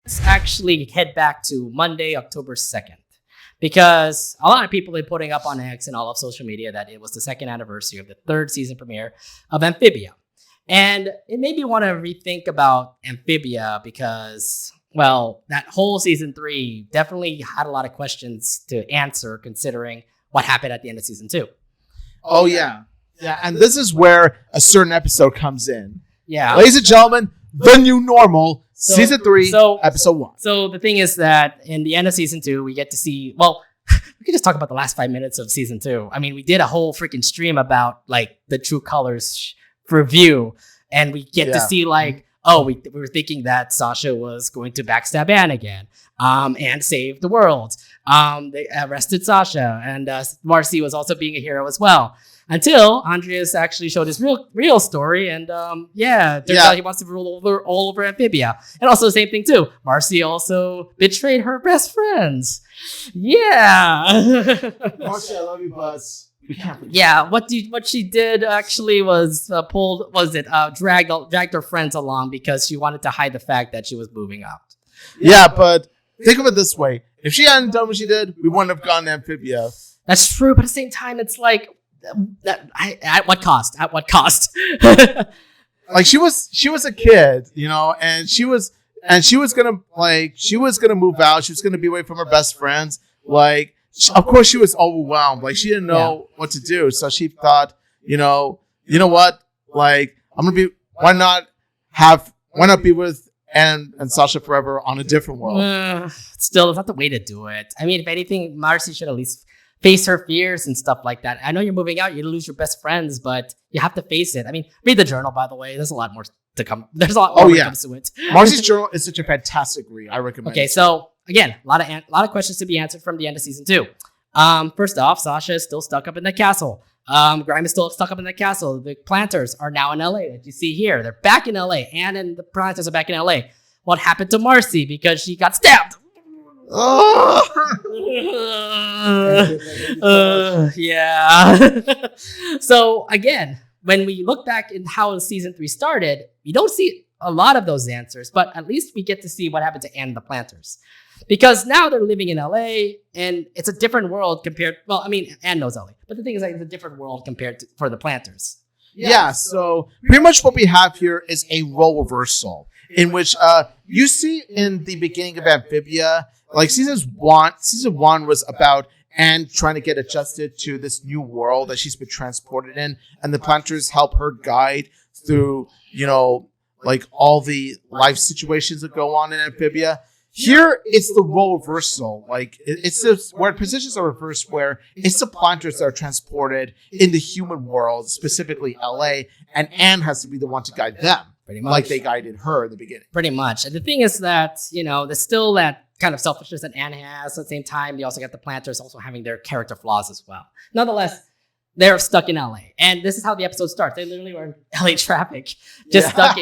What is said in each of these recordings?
Let's actually head back to Monday, October 2nd. Because a lot of people are putting up on X and all of social media that it was the second anniversary of the third season premiere of Amphibia. And it made me want to rethink about Amphibia because, well, that whole season 3 definitely had a lot of questions to answer considering what happened at the end of season 2. Oh, yeah. Yeah, and this is where a certain episode comes in. Yeah. Ladies and gentlemen, the new normal, season 3, episode 1. So the thing is that in the end of season 2, we get to see, well, we could just talk about the last 5 minutes of season 2. I mean, we did a whole freaking stream about like the True Colors review, and we get to see like, oh, we were thinking that Sasha was going to backstab Anne again, and save the world. They arrested Sasha, and Marcy was also being a hero as well. Until Andreas actually showed his real story, and turns out he wants to rule all over Amphibia. And also the same thing too. Marcy also betrayed her best friends. Yeah. Marcy, I love you, Buzz. We can't forget. Yeah, what she did actually was dragged her friends along because she wanted to hide the fact that she was moving out. Yeah, but think of it this way: if she hadn't done what she did, we wouldn't have gone to Amphibia. That's true, but at the same time, it's like, at what cost? At what cost? Like she was a kid, you know, and she was gonna move out. She was gonna be away from her best friends. Like, of course, she was overwhelmed. Like she didn't know what to do, so she thought, you know what? Like why not be with Anne and Sasha forever on a different world? Still, it's not the way to do it. I mean, if anything, Marcy should at least face her fears and stuff like that. I know you're moving out, you lose your best friends, but you have to face it. I mean, read the journal, by the way. There's a lot more to come. There's a lot more that comes to it. Marcy's journal is such a fantastic read. I recommend it. Okay, so again, a lot of questions to be answered from the end of season 2. First off, Sasha is still stuck up in the castle. Grime is still stuck up in the castle. The planters are now in LA, that you see here. They're back in LA. Anne and the planters are back in LA. What happened to Marcy? Because she got stabbed. Yeah. So again, when we look back in how season 3 started, we don't see a lot of those answers, but at least we get to see what happened to Anne and the planters. Because now they're living in LA, and it's a different world compared. Well, I mean, Anne knows LA, but the thing is, like, it's a different world compared to for the planters. Yeah. So pretty much what we have here is a role reversal in which you see in the beginning of Amphibia, like season one was about Anne trying to get adjusted to this new world that she's been transported in, and the planters help her guide through, like all the life situations that go on in Amphibia. Here, it's the role reversal. Like, where positions are reversed, where it's the planters that are transported in the human world, specifically LA, and Anne has to be the one to guide them. Pretty much. Like they guided her in the beginning. Pretty much. And the thing is that, there's still that kind of selfishness that Anne has. At the same time, you also got the planters also having their character flaws as well. Nonetheless, they're stuck in LA. And this is how the episode starts. They literally were in LA traffic, just stuck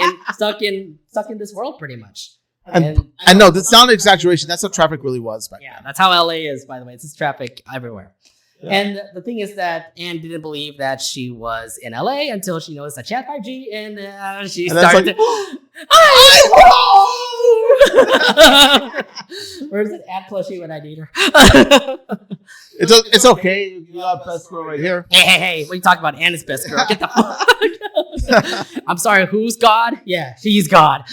in this world pretty much. And no, that's not an exaggeration. That's how traffic really was back then. That's how LA is, by the way. It's just traffic everywhere. Yeah. And the thing is that Anne didn't believe that she was in LA until she noticed that she had 5G, and she started to... Where's it at plushie when I need her? It's okay. You got best girl right here. Hey, what are you talking about? Anna's best girl. Get the fuck. I'm sorry, who's God? Yeah, she's God.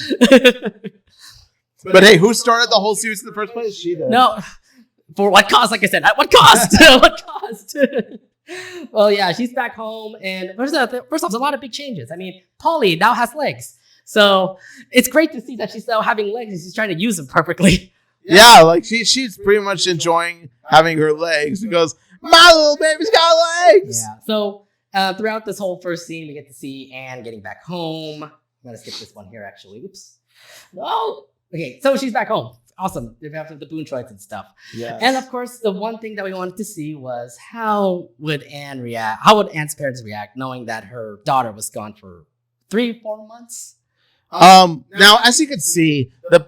But hey, who started the whole series in the first place? She did. No. For what cost? Like I said, at what cost? What cost? Well, yeah, she's back home, and first off, there's a lot of big changes. I mean, Polly now has legs, so it's great to see that she's now having legs and she's trying to use them perfectly. Yeah, like she's pretty much enjoying having her legs because my little baby's got legs. Yeah. So throughout this whole first scene, we get to see Anne getting back home. I'm gonna skip this one here, actually. Oops. No. Okay, so she's back home. Awesome. After the boon troids and stuff. Yeah. And of course, the one thing that we wanted to see was how would Anne react? How would Anne's parents react knowing that her daughter was gone for 3-4 months? Now, as you can see, the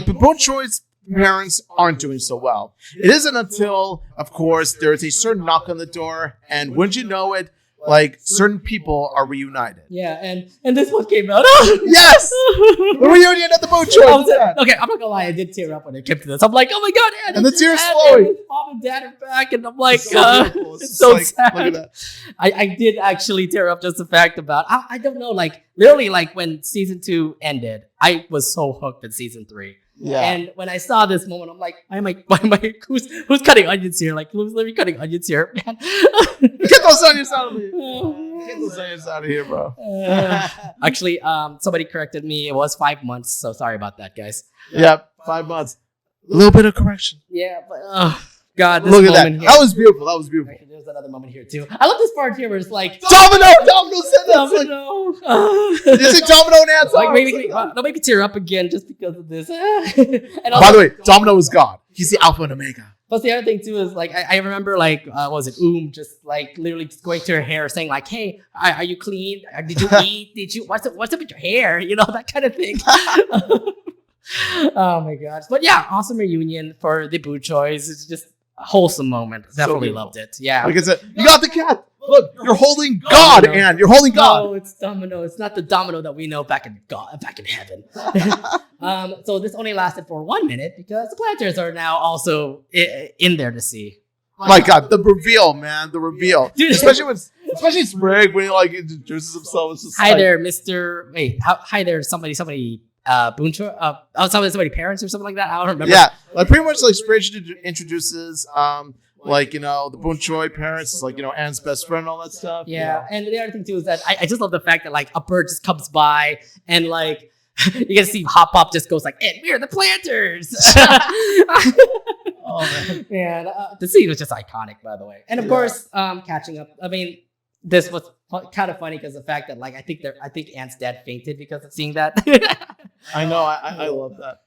boon troids' parents aren't doing so well. It isn't until, of course, there is a certain knock on the door, and wouldn't you know it, like certain people are reunited. Yeah, and this one came out. Yes, the reunion at the boat show. Okay, I'm not gonna lie, I did tear up when it came to this. I'm like, oh my god, and the tears Anne, flowing. and mom and dad are back, and I'm like, it's so like, sad. look at that. I did actually tear up just the fact about I don't know, like literally like when season 2 ended, I was so hooked in season 3. Yeah. And when I saw this moment, I'm like, why am I who's cutting onions here? Like, who's literally cutting onions here, man? Get those onions out of here. Get those onions out of here, bro. Actually, somebody corrected me. It was 5 months, so sorry about that, guys. Yep, 5 months. A little bit of correction. Yeah, but oh god, this Look at that. moment here. That was beautiful. That was beautiful. Actually, there's another moment here too. I love this part here where it's like Domino said that. Like, you see Domino and Ansel? like don't make me tear up again just because of this. And By the way, Domino is God. He's the Alpha and Omega. Plus, the other thing too is like I remember like what was it just like literally just going to her hair saying like, "Hey, are you clean? Did you eat? Did you what's up with your hair? You know, that kind of thing." Oh my gosh! But yeah, awesome reunion for the Boo Choice. It's just a wholesome moment. Definitely loved it. Yeah. Like I said, you got the cat. Look, you're holding God, Domino. Anne. You're holding God. No, it's Domino. It's not the Domino that we know back in heaven. So this only lasted for 1 minute because the planters are now also in there to see. My God, the reveal, man, the reveal. Dude. Especially Sprig when he like introduces himself. It's just Hi like, there, Mr. Wait, hi there, somebody. Booncho, somebody parents or something like that. I don't remember. Yeah, like pretty much like Sprig introduces like, you know, the Boon Choi parents is like, you know, Anne's best friend and all that stuff. Yeah, and the other thing too is that I just love the fact that like a bird just comes by and like you get to see Hop Pop just goes like, and we're the planters. Oh man. And the scene was just iconic, by the way. And of course, catching up. I mean, this was kind of funny because the fact that like I think Anne's dad fainted because of seeing that. I know, I love that.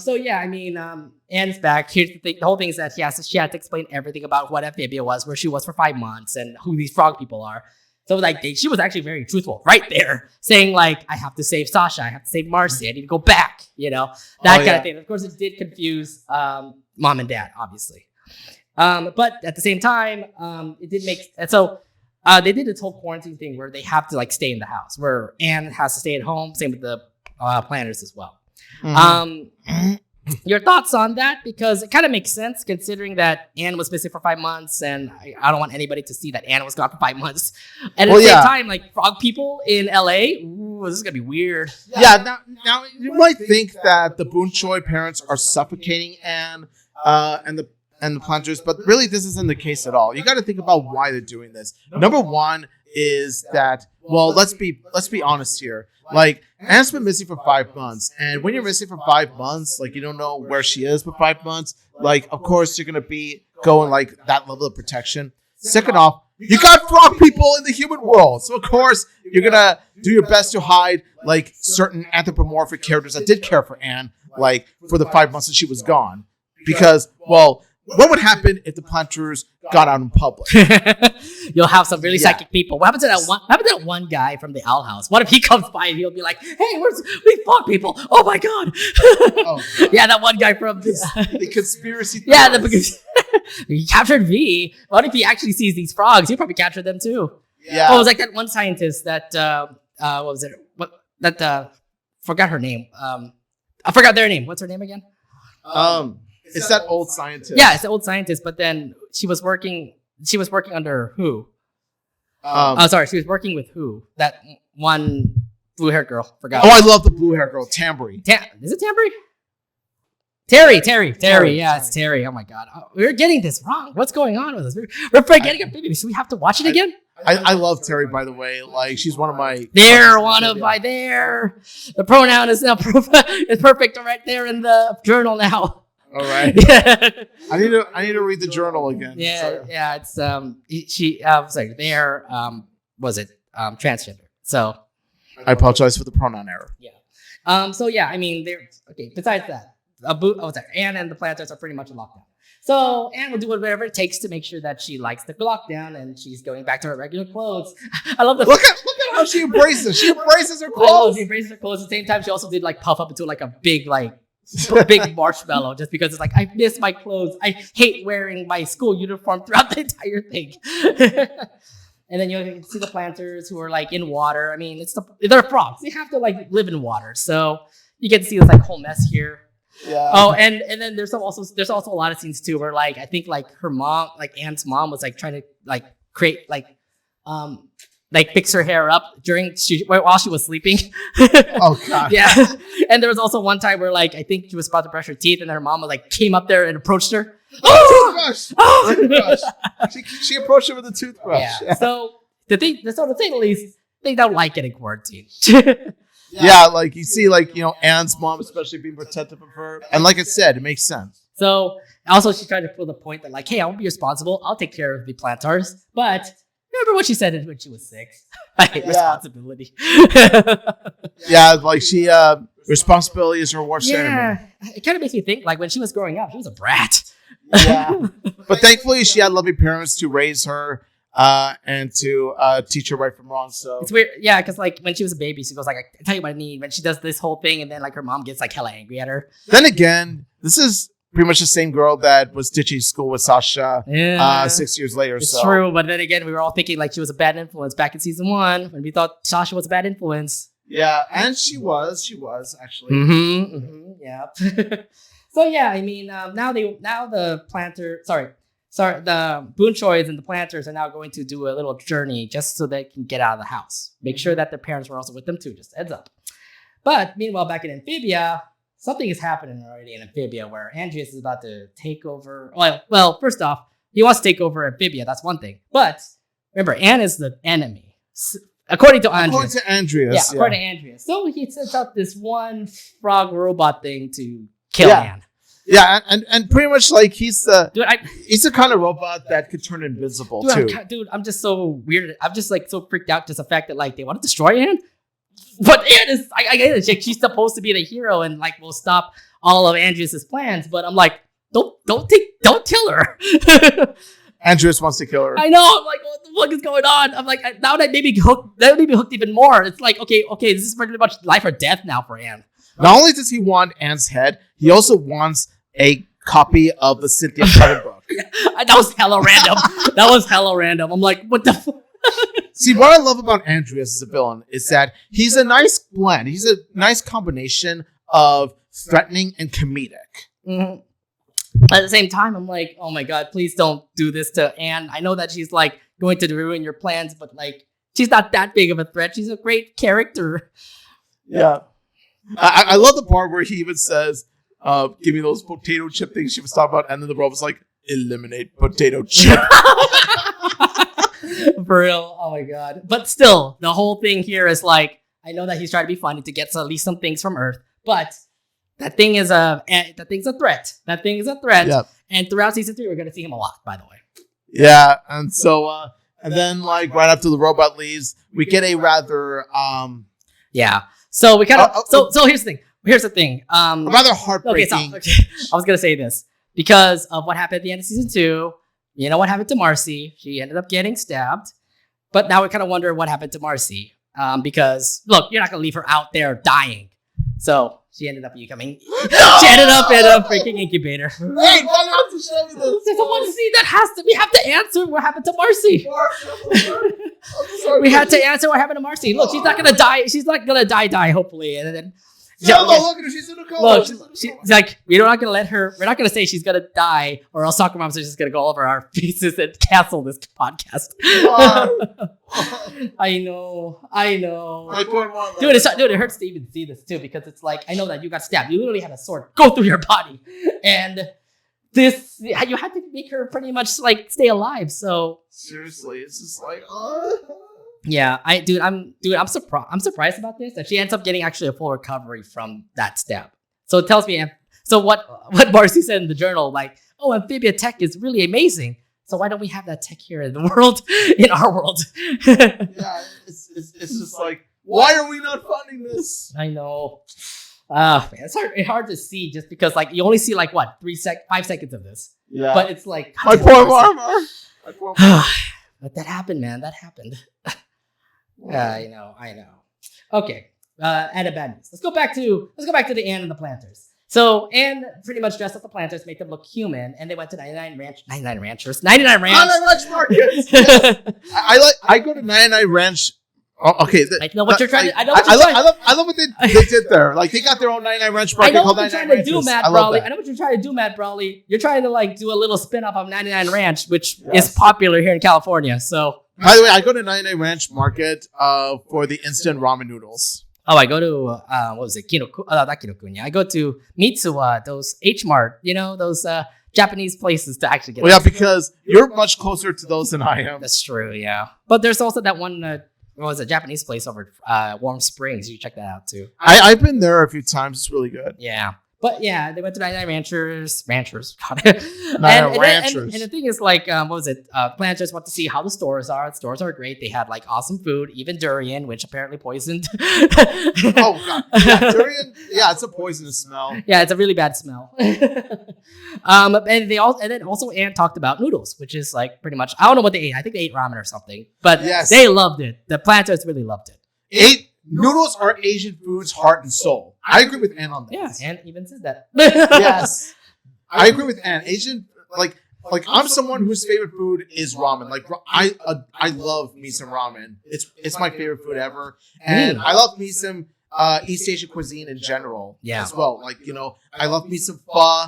So yeah, I mean, Anne's back. Here's the thing: the whole thing is that she had to explain everything about what Amphibia was, where she was for 5 months, and who these frog people are. So like, she was actually very truthful right there, saying like, I have to save Sasha, I have to save Marcy, I need to go back, you know, that kind of thing. Of course, it did confuse mom and dad, obviously, but at the same time, it did make so. They did this whole quarantine thing where they have to like stay in the house, where Anne has to stay at home. Same with the planners as well. Mm-hmm. Your thoughts on that? Because it kind of makes sense considering that Anne was missing for 5 months, and I don't want anybody to see that Anne was gone for 5 months. And at the same time, like frog people in LA, ooh, this is gonna be weird. Yeah. Now you might think that the Boon Choi parents are suffocating Anne and the planters, but really this isn't the case at all. You got to think about why they're doing this. Number one is that, well, let's be honest here. Like, Anne's been missing for 5 months, and when you're missing for 5 months, like you don't know where she is for 5 months. Like, of course you're gonna be going like that level of protection. Second off, you got frog people in the human world, so of course you're gonna do your best to hide like certain anthropomorphic characters that did care for Anne, like for the 5 months that she was gone, because well. What would happen if the planters got out in public? You'll have some really psychic people. What happened to that one guy from the Owl House? What if he comes by and he'll be like, "Hey, we fog people? Oh my god!" Yeah, that one guy from the conspiracy. Yeah, he captured V. What if he actually sees these frogs? He'll probably capture them too. Yeah. Oh, it was like that one scientist that what was it? Forgot her name. I forgot their name. What's her name again? It's that old scientist. Yeah, it's the old scientist. But then she was working under who? Sorry, she was working with who? That one blue-haired girl. Forgot. Oh, I love the blue-haired girl, Tambry. Is it Tambry? Terry. Yeah, it's Terry. Oh my god, we're getting this wrong. What's going on with us? We're forgetting our baby. Should we have to watch it again? I love Terry, by the way. Like, she's one of my. The pronoun is now it's perfect right there in the journal now. All right. I need to read the journal again. Yeah. It's was it transgender? So I apologize for the pronoun error. Yeah. So yeah, I mean, they're okay. Besides that, Anne and the planters are pretty much in lockdown. So Anne will do whatever it takes to make sure that she likes the lockdown and she's going back to her regular clothes. I love the look at how she embraces. She embraces her clothes. She embraces her clothes. At the same time, she also did like puff up into like a big marshmallow just because it's like, I miss my clothes. I hate wearing my school uniform throughout the entire thing. And then you can see the planters who are like in water. I mean, they're frogs. They have to like live in water. So you get to see this like whole mess here. Yeah. Oh, and then there's also a lot of scenes too where like I think like her mom, like Anne's mom, was like trying to like create like fix her hair up while she was sleeping. Oh god. Yeah. And there was also one time where like I think she was about to brush her teeth, and her mom like came up there and approached her. Toothbrush. Toothbrush. She approached her with a toothbrush. Yeah. So to say the least, they don't like getting quarantined. Yeah, like you see, like, you know, Anne's mom especially being protective of her, and like I said, it makes sense. So also she tried to pull the point that like, hey, I won't be responsible. I'll take care of the plantars. But remember what she said when she was 6? I hate responsibility. Yeah, like she responsibility is her worst enemy. Yeah, it kind of makes me think like when she was growing up, she was a brat. Yeah, but thankfully she had loving parents to raise her and to teach her right from wrong. So it's weird, yeah, because like when she was a baby, she goes like, "I tell you what I need." When she does this whole thing, and then like her mom gets like hella angry at her. Then again, this is pretty much the same girl that was ditching school with Sasha 6 years later. It's true, but then again, we were all thinking like she was a bad influence back in season 1 when we thought Sasha was a bad influence. Yeah, and she was actually. Yeah. So yeah, I mean, the Boon Choys and the planters are now going to do a little journey just so they can get out of the house. Make sure that their parents were also with them too. Just heads up. But meanwhile, back in Amphibia, something is happening already in Amphibia where Andreas is about to take over. Well, first off, he wants to take over Amphibia. That's one thing. But remember, Anne is the enemy. According to Andreas. Yeah, according to Andreas. So he sets up this one frog robot thing to kill Anne. Yeah, and pretty much like he's the kind of robot that could turn invisible too. I'm just so weird. I'm just like so freaked out just the fact that like they want to destroy Anne. But Anne is, I get it. She's supposed to be the hero and like will stop all of Andreas's plans. But I'm like, don't kill her. Andreas wants to kill her. I know. I'm like, what the fuck is going on? I'm like, now that made me hooked even more. It's like, okay, this is pretty much life or death now for Anne. Not only does he want Anne's head, he also wants a copy of the Cynthia Cutting book. That was hella random. I'm like, what the fuck? See, what I love about Andreas as a villain is that he's a nice blend. He's a nice combination of threatening and comedic. Mm-hmm. At the same time, I'm like, oh my god, please don't do this to Anne. I know that she's like going to ruin your plans, but like, she's not that big of a threat. She's a great character. Yeah. I love the part where he even says, give me those potato chip things she was talking about, and then the robot's like, eliminate potato chip. For real. Oh my god. But still, the whole thing here is like, I know that he's trying to be funny to get at least some things from Earth, but that thing's a threat. That thing is a threat. Yep. And throughout season 3, we're gonna see him a lot, by the way. Yeah, and so and then like right after the robot leaves, we get a rather yeah. So we kind of so here's the thing. A rather heartbreaking. Okay. I was gonna say this because of what happened at the end of season 2. You know what happened to Marcy? She ended up getting stabbed. But now we kind of wonder what happened to Marcy. Because look, you're not gonna leave her out there dying. So she ended up becoming. She ended up in a freaking incubator. Hey, why not to show me this? There's one scene we have to answer what happened to Marcy. We had to answer what happened to Marcy. Look, she's not gonna die. She's not gonna die. Hopefully, and then. Yeah, look at her. She's in a coma. Look, she's like, we're not gonna let her. We're not gonna say she's gonna die, or else Soccer Moms are just gonna go over our faces and cancel this podcast. I know. Dude, it hurts to even see this too because it's like I know that you got stabbed. You literally had a sword go through your body, and this you had to make her pretty much like stay alive. So seriously, it's just like. Yeah, I'm surprised. I'm surprised about this that she ends up getting actually a full recovery from that stab. So it tells me. So what Marcy said in the journal, like, oh, Amphibia tech is really amazing. So why don't we have that tech here in the world, in our world? Yeah, it's just like, why are we not funding this? I know. Man, it's hard to see just because like you only see like what 5 seconds of this. Yeah, but it's like my poor mama. But that happened, man. That happened. I know. Okay. And a bad news. Let's go back to the Anne and the planters. So Anne pretty much dressed up the planters, make them look human, and they went to 99 Ranchers, 99 Ranch. 99 Ranch Markets. Yes. I go to 99 Ranch. Oh, okay. I know what you're trying to. I love what they did there. Like they got their own 99 Ranch Market. I know called what you're 99 trying to do, Ranchers. Matt Brawley. I know what you're trying to do, Matt Brawley. You're trying to like do a little spin off of 99 Ranch, which is popular here in California. So, by the way, I go to 99 Ranch Market for the instant ramen noodles. Oh, I go to what was it? Not Kinokuniya. I go to Mitsuwa, those H Mart, those Japanese places to actually get. Well, yeah, because you're much closer to those than I am. That's true, yeah. But there's also that one. What was a Japanese place over Warm Springs? You check that out too. I've been there a few times. It's really good. Yeah. But yeah, they went to 99 Ranchers. 99 And the thing is, like, what was it? Planters want to see how the stores are. The stores are great. They had like awesome food, even durian, which apparently poisoned. Oh god, yeah, durian. Yeah, it's a poisonous smell. Yeah, it's a really bad smell. And then also Anne talked about noodles, which is like pretty much I don't know what they ate. I think they ate ramen or something, but they loved it. The planters really loved it. Noodles are Asian food's heart and soul. I agree with Anne on that. Yeah, Anne even said that. Yes, I agree with Anne. Asian, like I'm someone whose favorite food is ramen. Like I love me some ramen. It's my favorite food ever, and I love me some East Asian cuisine in general as well. Like I love me some pho,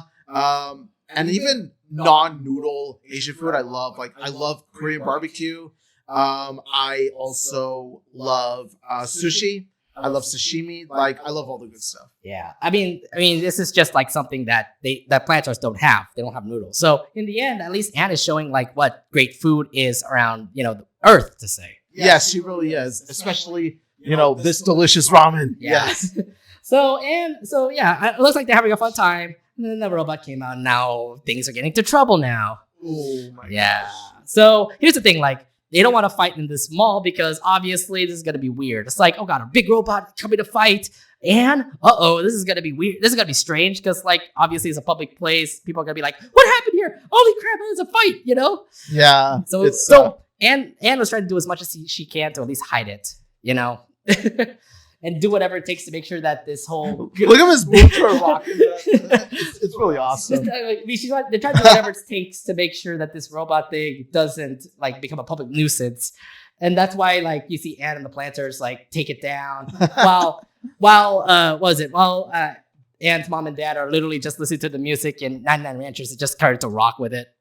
and even non-noodle Asian food. I love Korean barbecue. I also love sushi. I love sashimi. Like I love all the good stuff. Yeah, I mean, this is just like something that planters don't have. They don't have noodles. So in the end, at least Anne is showing like what great food is around the earth to say. Yes, she really is. Especially this delicious ramen. Yes. So it looks like they're having a fun time. And then the robot came out. And now things are getting into trouble now. Oh my gosh. So here's the thing, like. They don't want to fight in this mall because obviously this is going to be weird. It's like, oh god, a big robot coming to fight. And, this is going to be weird. This is going to be strange because like, obviously it's a public place. People are going to be like, what happened here? Holy crap, there's a fight, Yeah. So Anne was trying to do as much as she can to at least hide it, and do whatever it takes to make sure that this whole... Look at his boots are rocking. It's really awesome. They're trying to do whatever it takes to make sure that this robot thing doesn't like become a public nuisance. And that's why like you see Anne and the planters like take it down while Anne's mom and dad are literally just listening to the music and 99 Ranchers just started to rock with it.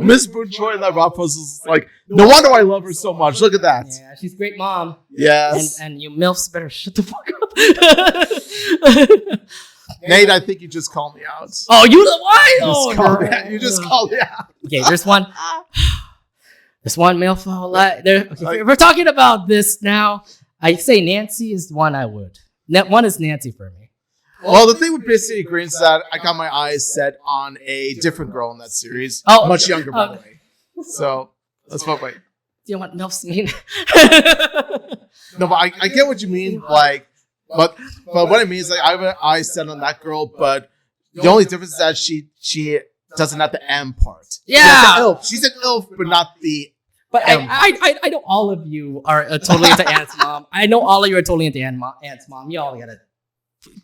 Miss Boon Choi in that rock pose is like, no wonder I love her so much. Look at that. Yeah, she's a great mom. Yes. And you MILFs better shut the fuck up. Nate, I think you just called me out. Oh, why? You just called me out. Okay, there's one MILF. If we're talking about this now, I say Nancy is the one I would. One is Nancy for me. Well, the thing with Big City Green is that I got my eyes set on a different girl in that series. Much younger, by the way. So, let's vote. Wait. Do you know what MILFs mean? No, but I get what you mean. Like, but what I mean is like I have my eyes set on that girl, but the only difference is that she doesn't have the M part. Yeah. She's an elf, but not the But I know all of you are totally into Ant's mom. I know all of you are totally into Ant's mom. You all gotta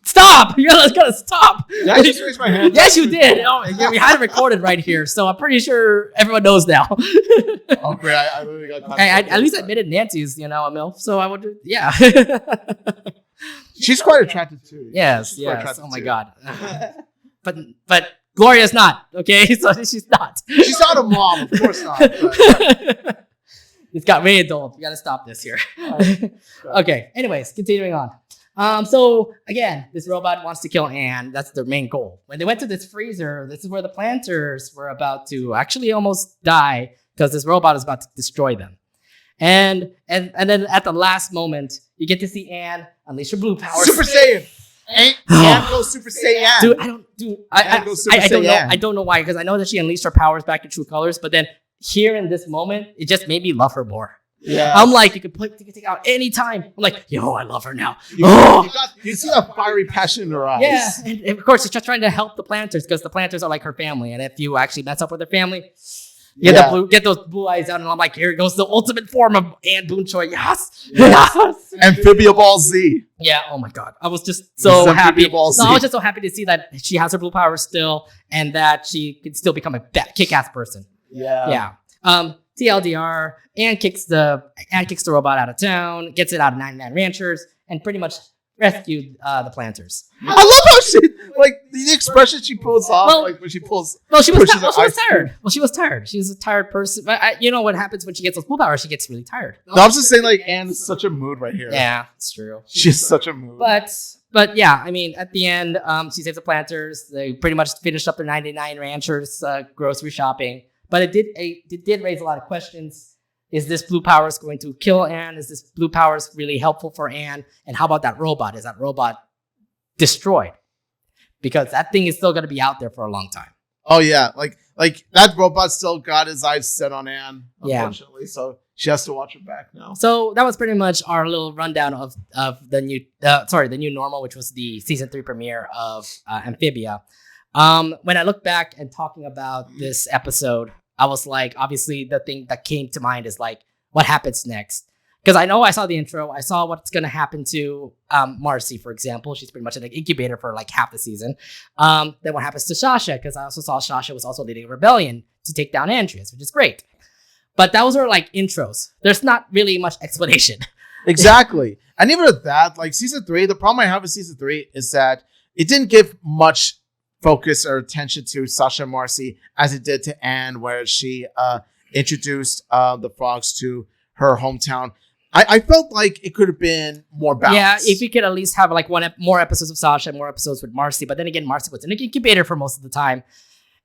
stop. You gotta stop. Did I just raise my hand? Yes, you did. Oh, yeah, we had it recorded right here, so I'm pretty sure everyone knows now. Oh, great. I really got at least I admitted Nancy's, a MILF, so I would, yeah. She's quite attractive too. Yes. Oh my god. But Gloria's not, okay? So she's not. She's not a mom, of course not. But. It's got way adult. We gotta stop this here. Okay. Anyways, continuing on. So again, this robot wants to kill Anne. That's their main goal. When they went to this freezer, this is where the planters were about to actually almost die because this robot is about to destroy them. And then at the last moment, you get to see Anne unleash her blue powers. Super Saiyan. Anne goes Super Saiyan. Dude, I don't know why, because I know that she unleashed her powers back in True Colors, but then here in this moment, it just made me love her more. Yeah, I'm like, you can take out any time. I'm like, yo, I love her now. You see that fiery passion in her eyes. Yeah, and of course, she's just trying to help the planters because the planters are like her family, and if you actually mess up with their family, Get those blue eyes out, and I'm like, here goes the ultimate form of Anne Boon Choi. Yes. Amphibia Ball Z. Yeah. Oh my god, I was just so happy. Ball Z. No, I was just so happy to see that she has her blue power still, and that she can still become a kick-ass person. Yeah. TLDR, Anne kicks the robot out of town, gets it out of 99 Ranchers, and pretty much rescued the planters. I love how she the expression she pulls off, when she pulls. Well, she was tired. She was tired. She was a tired person. But you know what happens when she gets those blue powers? She gets really tired. No, I'm just saying, Anne's such a mood right here. Yeah, it's true. She's such a mood. But yeah, I mean, at the end, she saves the planters. They pretty much finished up their 99 Ranchers grocery shopping. But it did raise a lot of questions. Is this blue powers going to kill Anne? Is this blue powers really helpful for Anne? And how about that robot? Is that robot destroyed? Because that thing is still going to be out there for a long time. Oh yeah, like that robot still got his eyes set on Anne, unfortunately. Yeah. So she has to watch it back now. So that was pretty much our little rundown of the new normal, which was the season 3 premiere of Amphibia. When I look back and talking about this episode, I was like, obviously the thing that came to mind is like, what happens next? Because I know I saw the intro. I saw what's going to happen to Marcy, for example. She's pretty much in an incubator for like half the season. Then what happens to Sasha? Because I also saw Sasha was also leading a rebellion to take down Andreas, which is great. But that was our like intros. There's not really much explanation. Exactly. And even with that, like season 3, the problem I have with season 3 is that it didn't give much focus or attention to Sasha and Marcy as it did to Anne, where she introduced the frogs to her hometown. I felt like it could have been more balanced. Yeah, if we could at least have like more episodes of Sasha and more episodes with Marcy. But then again, Marcy was in an incubator for most of the time.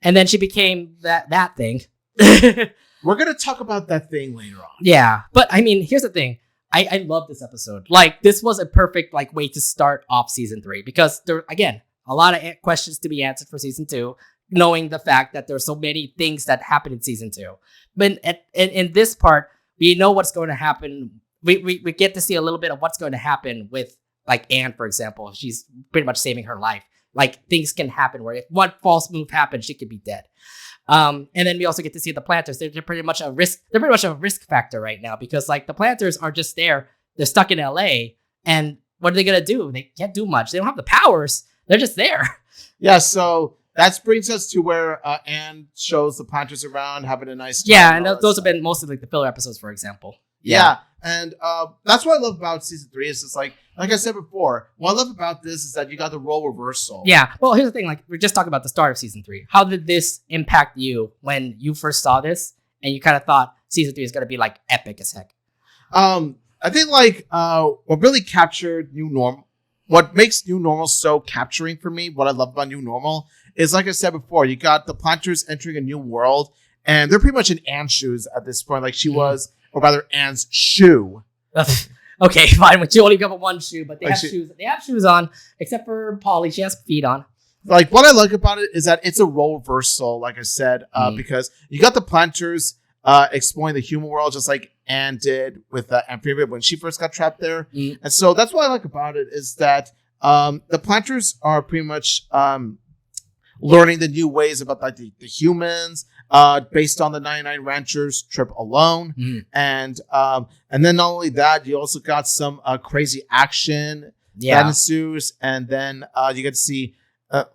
And then she became that thing. We're going to talk about that thing later on. Yeah, but I mean, here's the thing. I love this episode. Like, this was a perfect like way to start off season 3. Because there, again, a lot of questions to be answered for season 2, knowing the fact that there's so many things that happen in season 2. But in this part, we know what's going to happen. We get to see a little bit of what's going to happen with like Anne, for example. She's pretty much saving her life. Like, things can happen where if one false move happens, she could be dead. And then we also get to see the planters. They're pretty much a risk. They're pretty much a risk factor right now because like the planters are just there. They're stuck in LA, and what are they gonna do? They can't do much. They don't have the powers. They're just there. Yeah. So that brings us to where Anne shows the planters around, having a nice time. Yeah, and those have been mostly like the filler episodes, for example. Yeah. And that's what I love about season 3. Is just like I said before, what I love about this is that you got the role reversal. Yeah. Well, here's the thing. Like, we're just talking about the start of season 3. How did this impact you when you first saw this and you kind of thought season 3 is going to be like epic as heck? I think like what really captured new normal, what makes new normal so capturing for me, what I love about new normal is, like I said before, you got the planters entering a new world, and they're pretty much in Anne's shoes at this point. Like she was, or rather Anne's shoe. Okay, fine. But you only got one shoe, but they have shoes. They have shoes on, except for Polly. She has feet on. Like, what I like about it is that it's a role reversal, like I said, because you got the planters exploring the human world, just like Anne did with Amphibia when she first got trapped there. And so that's what I like about it, is that the planters are pretty much learning the new ways about like the humans, based on the 99 Ranchers trip alone. And then not only that, you also got some crazy action that ensues. And then you get to see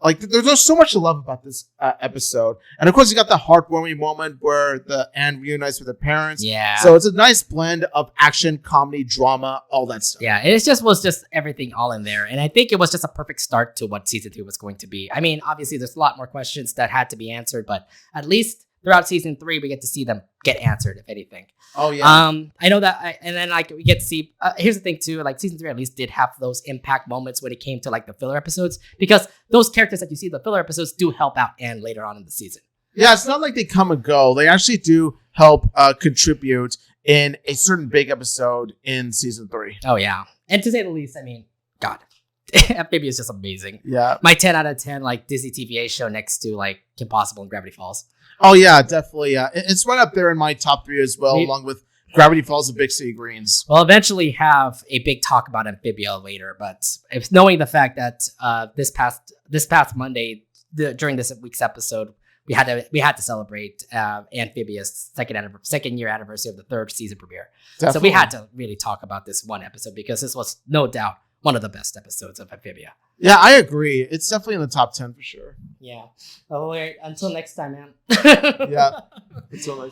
like there's so much to love about this episode. And of course, you got the heartwarming moment where the Anne reunites with her parents. Yeah. So it's a nice blend of action, comedy, drama, all that stuff. Yeah, it was just everything all in there. And I think it was just a perfect start to what season 2 was going to be. I mean, obviously, there's a lot more questions that had to be answered, but at least throughout season 3, we get to see them get answered, if anything. Oh, yeah. I know that. And then like we get to see, here's the thing too, like season 3 at least did have those impact moments when it came to like the filler episodes, because those characters that you see in the filler episodes do help out Anne later on in the season. Yeah, it's not like they come and go. They actually do help contribute in a certain big episode in season 3. Oh, yeah. And to say the least, I mean, God, Amphibia is just amazing. Yeah. My 10 out of 10 like Disney TVA show next to like Kim Possible and Gravity Falls. Oh, yeah, definitely. It's right up there in my top 3 as well, along with Gravity Falls and Big City Greens. We'll eventually have a big talk about Amphibia later, but knowing the fact that this past Monday, during this week's episode, we had to celebrate Amphibia's second year anniversary of the third season premiere. Definitely. So we had to really talk about this one episode because this was no doubt one of the best episodes of Amphibia. Yeah, I agree. It's definitely in the top 10 for sure. Yeah. Oh, wait, until next time, man. Yeah. Until next